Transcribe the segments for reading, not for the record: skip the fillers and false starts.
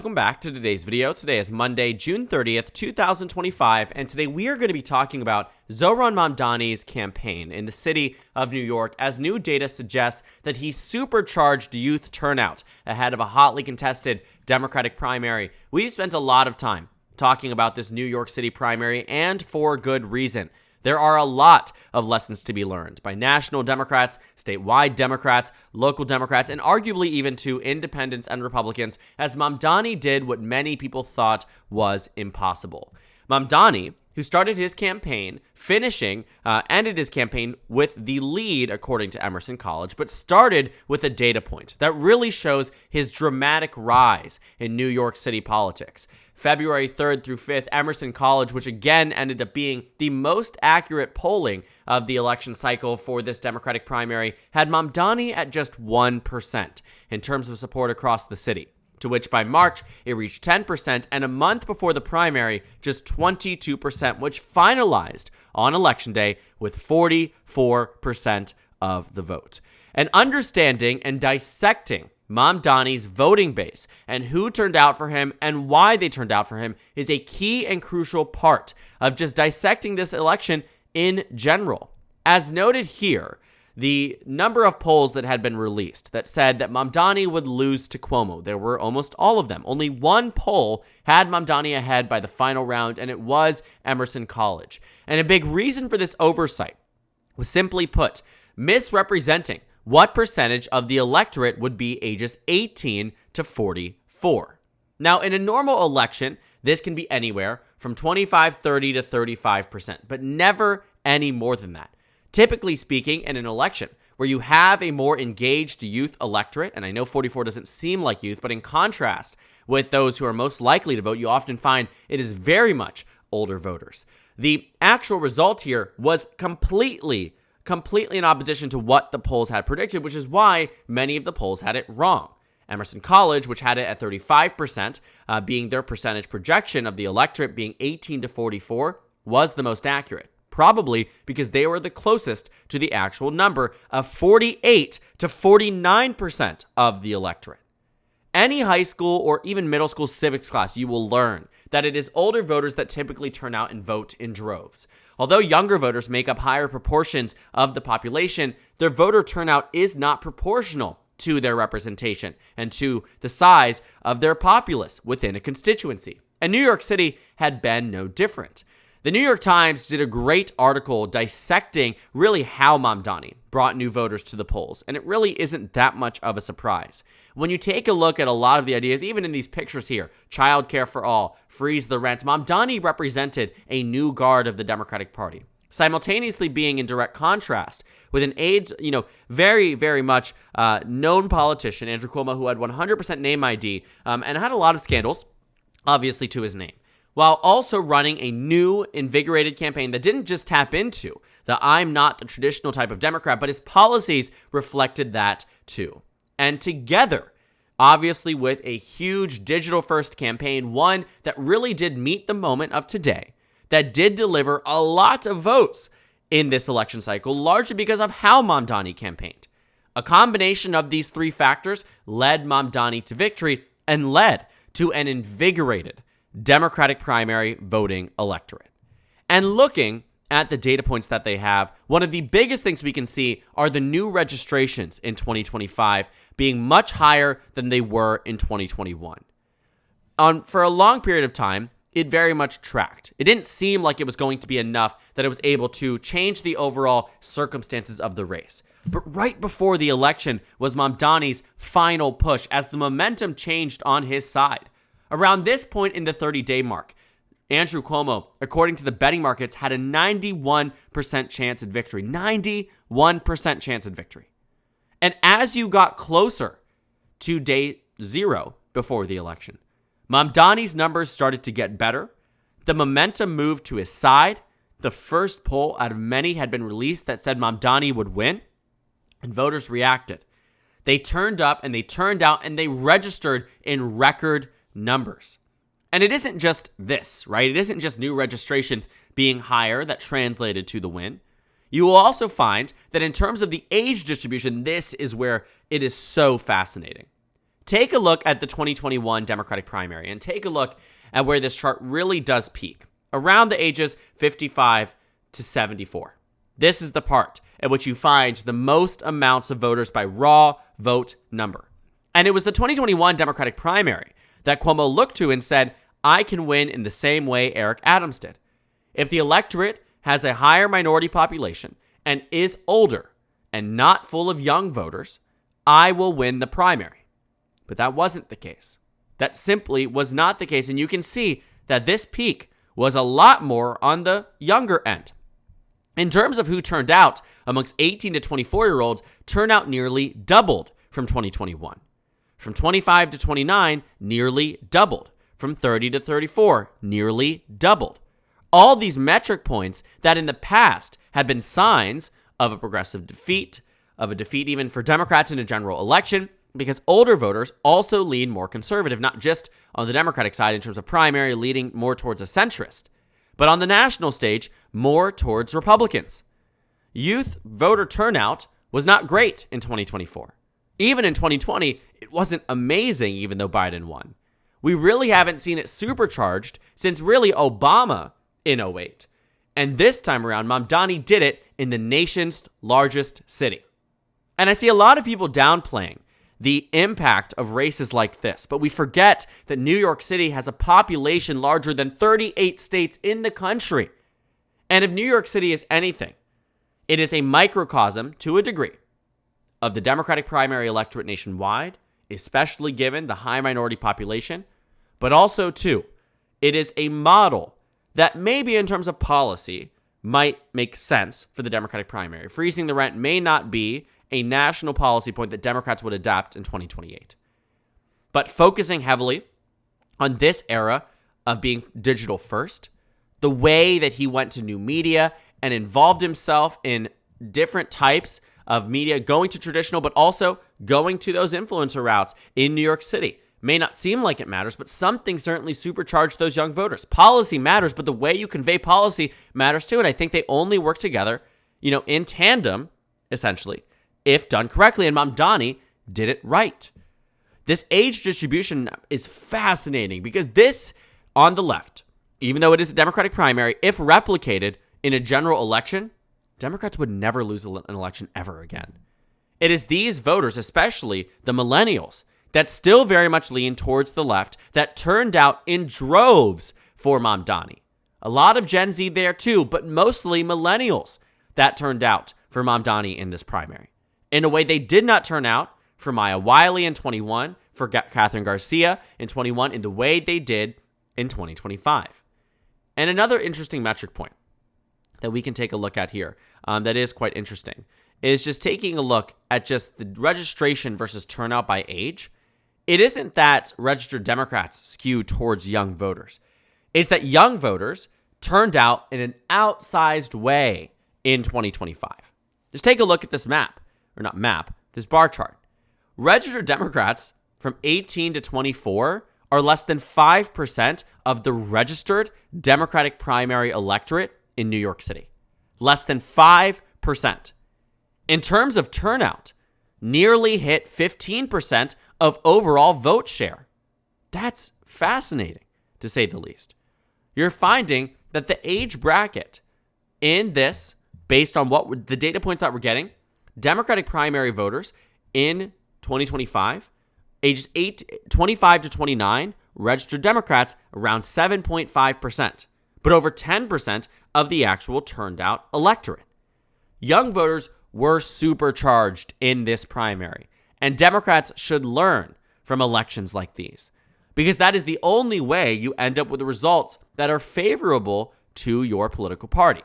Welcome back to today's video. Today is Monday, June 30th, 2025, and today we are going to be talking about Zohran Mamdani's campaign in the city of New York, as new data suggests that he supercharged youth turnout ahead of a hotly contested Democratic primary. We've spent a lot of time talking about this New York City primary, and for good reason. There are a lot of lessons to be learned by national Democrats, statewide Democrats, local Democrats, and arguably even to independents and Republicans, as Mamdani did what many people thought was impossible. Mamdani, who started his campaign, ended his campaign with the lead, according to Emerson College, but started with a data point that really shows his dramatic rise in New York City politics. February 3rd through 5th, Emerson College, which again ended up being the most accurate polling of the election cycle for this Democratic primary, had Mamdani at just 1% in terms of support across the city, to which by March, it reached 10%, and a month before the primary, just 22%, which finalized on Election Day with 44% of the vote. And understanding and dissecting Mamdani's voting base and who turned out for him and why they turned out for him is a key and crucial part of just dissecting this election in general. As noted here, the number of polls that had been released that said that Mamdani would lose to Cuomo, there were almost all of them. Only one poll had Mamdani ahead by the final round, and it was Emerson College. And a big reason for this oversight was, simply put, misrepresenting what percentage of the electorate would be ages 18 to 44. Now, in a normal election, this can be anywhere from 25, 30 to 35%, but never any more than that. Typically speaking, in an election where you have a more engaged youth electorate, and I know 44 doesn't seem like youth, but in contrast with those who are most likely to vote, you often find it is very much older voters. The actual result here was completely in opposition to what the polls had predicted, which is why many of the polls had it wrong. Emerson College, which had it at 35%, being their percentage projection of the electorate being 18 to 44, was the most accurate. Probably because they were the closest to the actual number of 48 to 49% of the electorate. Any high school or even middle school civics class, you will learn that it is older voters that typically turn out and vote in droves. Although younger voters make up higher proportions of the population, their voter turnout is not proportional to their representation and to the size of their populace within a constituency. And New York City had been no different. The New York Times did a great article dissecting really how Mamdani brought new voters to the polls, and it really isn't that much of a surprise. When you take a look at a lot of the ideas, even in these pictures here, childcare for all, freeze the rent, Mamdani represented a new guard of the Democratic Party, simultaneously being in direct contrast with an very, very much known politician, Andrew Cuomo, who had 100% name ID and had a lot of scandals, obviously, to his name, while also running a new, invigorated campaign that didn't just tap into the I'm not the traditional type of Democrat, but his policies reflected that too. And together, obviously with a huge digital-first campaign, one that really did meet the moment of today, that did deliver a lot of votes in this election cycle, largely because of how Mamdani campaigned. A combination of these three factors led Mamdani to victory and led to an invigorated Democratic primary voting electorate. And looking at the data points that they have, one of the biggest things we can see are the new registrations in 2025 being much higher than they were in 2021. For a long period of time, it very much tracked. It didn't seem like it was going to be enough that it was able to change the overall circumstances of the race. But right before the election was Mamdani's final push as the momentum changed on his side. Around this point in the 30-day mark, Andrew Cuomo, according to the betting markets, had a 91% chance at victory. 91% chance at victory. And as you got closer to day 0 before the election, Mamdani's numbers started to get better. The momentum moved to his side. The first poll out of many had been released that said Mamdani would win, and voters reacted. They turned up and they turned out and they registered in record numbers. And it isn't just this, right? It isn't just new registrations being higher that translated to the win. You will also find that in terms of the age distribution, this is where it is so fascinating. Take a look at the 2021 Democratic primary and take a look at where this chart really does peak, around the ages 55 to 74. This is the part at which you find the most amounts of voters by raw vote number. And it was the 2021 Democratic primary that Cuomo looked to and said, I can win in the same way Eric Adams did. If the electorate has a higher minority population and is older and not full of young voters, I will win the primary. But that wasn't the case. That simply was not the case. And you can see that this peak was a lot more on the younger end. In terms of who turned out amongst 18 to 24-year-olds, turnout nearly doubled from 2021. From 25 to 29, nearly doubled. From 30 to 34, nearly doubled. All these metric points that in the past had been signs of a progressive defeat, of a defeat even for Democrats in a general election, because older voters also lean more conservative, not just on the Democratic side in terms of primary, leaning more towards a centrist, but on the national stage, more towards Republicans. Youth voter turnout was not great in 2024. Even in 2020, it wasn't amazing, even though Biden won. We really haven't seen it supercharged since really Obama in 2008. And this time around, Mamdani did it in the nation's largest city. And I see a lot of people downplaying the impact of races like this, but we forget that New York City has a population larger than 38 states in the country. And if New York City is anything, it is a microcosm, to a degree, of the Democratic primary electorate nationwide, especially given the high minority population, but also, too, it is a model that maybe in terms of policy might make sense for the Democratic primary. Freezing the rent may not be a national policy point that Democrats would adopt in 2028. But focusing heavily on this era of being digital first, the way that he went to new media and involved himself in different types of media, going to traditional, but also going to those influencer routes in New York City. May not seem like it matters, but something certainly supercharged those young voters. Policy matters, but the way you convey policy matters too. And I think they only work together, in tandem, essentially, if done correctly. And Mamdani did it right. This age distribution is fascinating because this, on the left, even though it is a Democratic primary, if replicated in a general election, Democrats would never lose an election ever again. It is these voters, especially the millennials, that still very much lean towards the left, that turned out in droves for Mamdani. A lot of Gen Z there too, but mostly millennials that turned out for Mamdani in this primary. In a way they did not turn out for Maya Wiley in 21, for Catherine Garcia in 21, in the way they did in 2025. And another interesting metric point that we can take a look at here that is quite interesting is just taking a look at just the registration versus turnout by age. It isn't that registered Democrats skew towards young voters. It's that young voters turned out in an outsized way in 2025. Just take a look at this this bar chart. Registered Democrats from 18 to 24 are less than 5% of the registered Democratic primary electorate in New York City. Less than 5%. In terms of turnout, nearly hit 15% of overall vote share. That's fascinating, to say the least. You're finding that the age bracket in this, based on what the data points that we're getting, Democratic primary voters in 2025, ages 25 to 29, registered Democrats around 7.5%, but over 10% of the actual turned out electorate. Young voters were supercharged in this primary, and Democrats should learn from elections like these, because that is the only way you end up with the results that are favorable to your political party.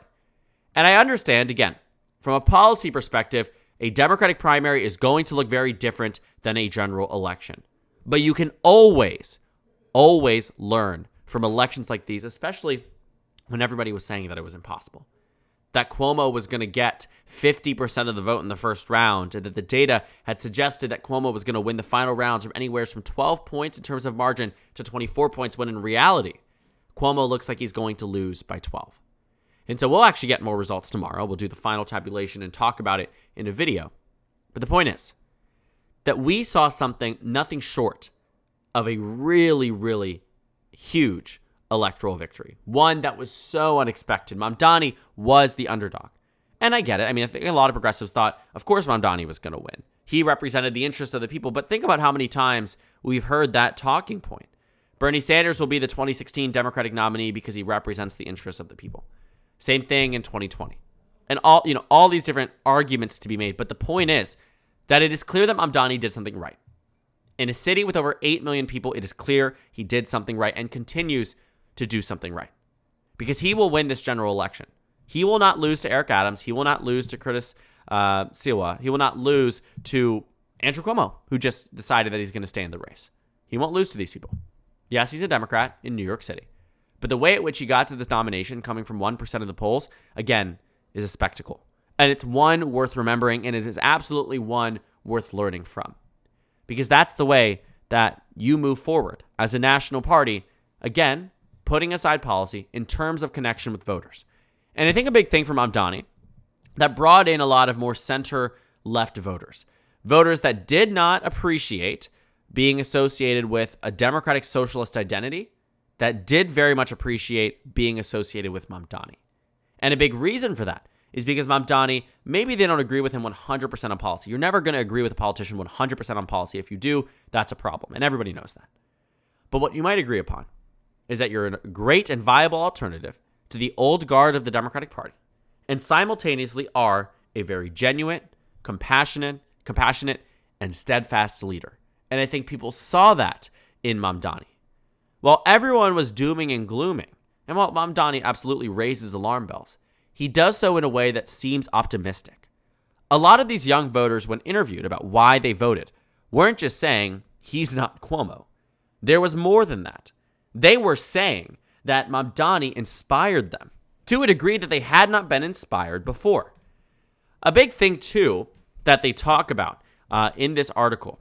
And I understand, again, from a policy perspective, a Democratic primary is going to look very different than a general election. But you can always learn from elections like these, especially when everybody was saying that it was impossible. That Cuomo was going to get 50% of the vote in the first round, and that the data had suggested that Cuomo was going to win the final rounds from anywhere from 12 points in terms of margin to 24 points, when in reality, Cuomo looks like he's going to lose by 12. And so we'll actually get more results tomorrow. We'll do the final tabulation and talk about it in a video. But the point is, that we saw nothing short of a really, really huge electoral victory. One that was so unexpected. Mamdani was the underdog. And I get it. I mean, I think a lot of progressives thought, of course, Mamdani was going to win. He represented the interest of the people. But think about how many times we've heard that talking point. Bernie Sanders will be the 2016 Democratic nominee because he represents the interests of the people. Same thing in 2020. And all these different arguments to be made. But the point is that it is clear that Mamdani did something right. In a city with over 8 million people, it is clear he did something right and continues to do something right. Because he will win this general election. He will not lose to Eric Adams. He will not lose to Curtis Siwa. He will not lose to Andrew Cuomo, who just decided that he's going to stay in the race. He won't lose to these people. Yes, he's a Democrat in New York City. But the way at which he got to this nomination, coming from 1% of the polls, again, is a spectacle. And it's one worth remembering, and it is absolutely one worth learning from. Because that's the way that you move forward as a national party, again, putting aside policy in terms of connection with voters. And I think a big thing for Mamdani that brought in a lot of more center-left voters. Voters that did not appreciate being associated with a democratic socialist identity, that did very much appreciate being associated with Mamdani. And a big reason for that is because Mamdani, maybe they don't agree with him 100% on policy. You're never going to agree with a politician 100% on policy. If you do, that's a problem. And everybody knows that. But what you might agree upon is that you're a great and viable alternative to the old guard of the Democratic Party, and simultaneously are a very genuine, compassionate, and steadfast leader. And I think people saw that in Mamdani. While everyone was dooming and glooming, and while Mamdani absolutely raises alarm bells, he does so in a way that seems optimistic. A lot of these young voters, when interviewed about why they voted, weren't just saying, he's not Cuomo. There was more than that. They were saying that Mamdani inspired them to a degree that they had not been inspired before. A big thing, too, that they talk about in this article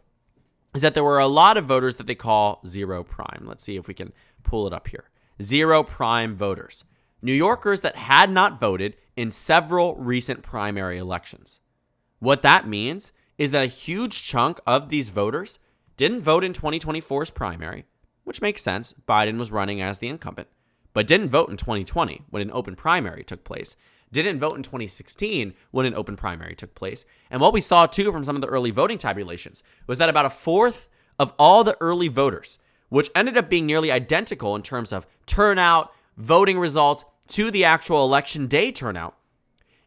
is that there were a lot of voters that they call zero prime. Let's see if we can pull it up here. Zero prime voters. New Yorkers that had not voted in several recent primary elections. What that means is that a huge chunk of these voters didn't vote in 2024's primary, which makes sense. Biden was running as the incumbent, but didn't vote in 2020 when an open primary took place. Didn't vote in 2016 when an open primary took place. And what we saw, too, from some of the early voting tabulations was that about a fourth of all the early voters, which ended up being nearly identical in terms of turnout, voting results, to the actual election day turnout,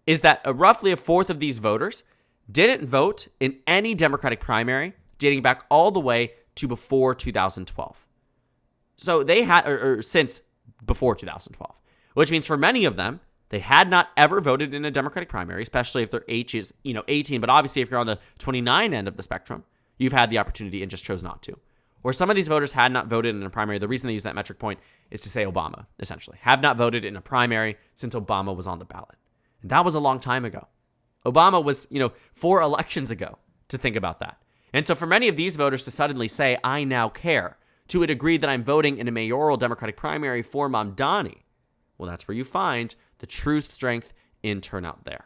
is that roughly a fourth of these voters didn't vote in any Democratic primary dating back all the way to before 2012. So they had, or since before 2012, which means for many of them, they had not ever voted in a Democratic primary, especially if their age is, 18. But obviously, if you're on the 29 end of the spectrum, you've had the opportunity and just chose not to. Or some of these voters had not voted in a primary. The reason they use that metric point is to say Obama, essentially. Have not voted in a primary since Obama was on the ballot. And that was a long time ago. Obama was, 4 elections ago, to think about that. And so for many of these voters to suddenly say, I now care, to a degree that I'm voting in a mayoral Democratic primary for Mamdani, well, that's where you find the true strength in turnout there.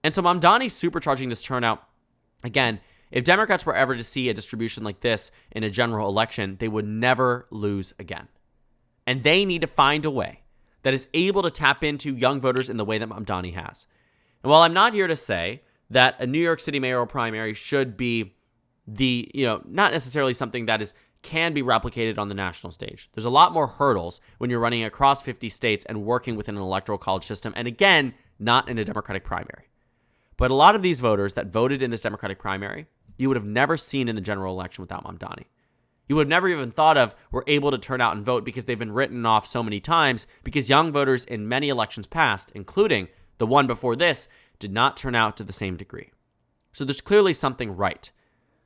And so Mamdani's supercharging this turnout. Again, if Democrats were ever to see a distribution like this in a general election, they would never lose again. And they need to find a way that is able to tap into young voters in the way that Mamdani has. And while I'm not here to say that a New York City mayoral primary should be the, not necessarily something that can be replicated on the national stage. There's a lot more hurdles when you're running across 50 states and working within an electoral college system. And again, not in a Democratic primary. But a lot of these voters that voted in this Democratic primary, you would have never seen in the general election without Mamdani. You would have never even thought of were able to turn out and vote because they've been written off so many times because young voters in many elections past, including the one before this, did not turn out to the same degree. So there's clearly something right.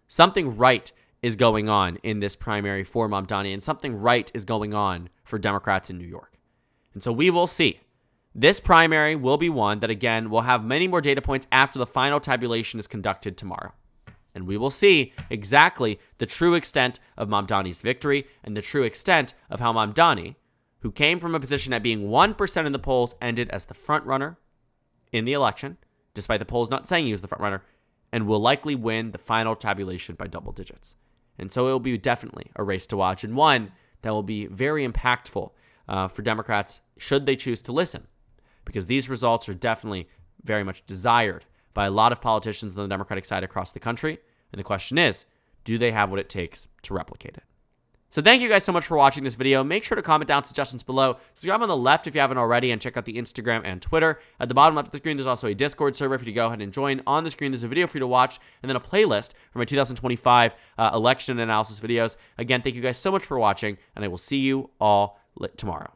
Something right is going on in this primary for Mamdani, and something right is going on for Democrats in New York. And so we will see. This primary will be one that, again, will have many more data points after the final tabulation is conducted tomorrow. And we will see exactly the true extent of Mamdani's victory and the true extent of how Mamdani, who came from a position at being 1% in the polls, ended as the front runner in the election, despite the polls not saying he was the front runner, and will likely win the final tabulation by double digits. And so it will be definitely a race to watch, and one that will be very impactful for Democrats should they choose to listen, because these results are definitely very much desired by a lot of politicians on the Democratic side across the country. And the question is, do they have what it takes to replicate it? So thank you guys so much for watching this video. Make sure to comment down suggestions below. Subscribe on the left if you haven't already, and check out the Instagram and Twitter. At the bottom left of the screen, there's also a Discord server for you to go ahead and join. On the screen, there's a video for you to watch, and then a playlist for my 2025 election analysis videos. Again, thank you guys so much for watching, and I will see you all tomorrow.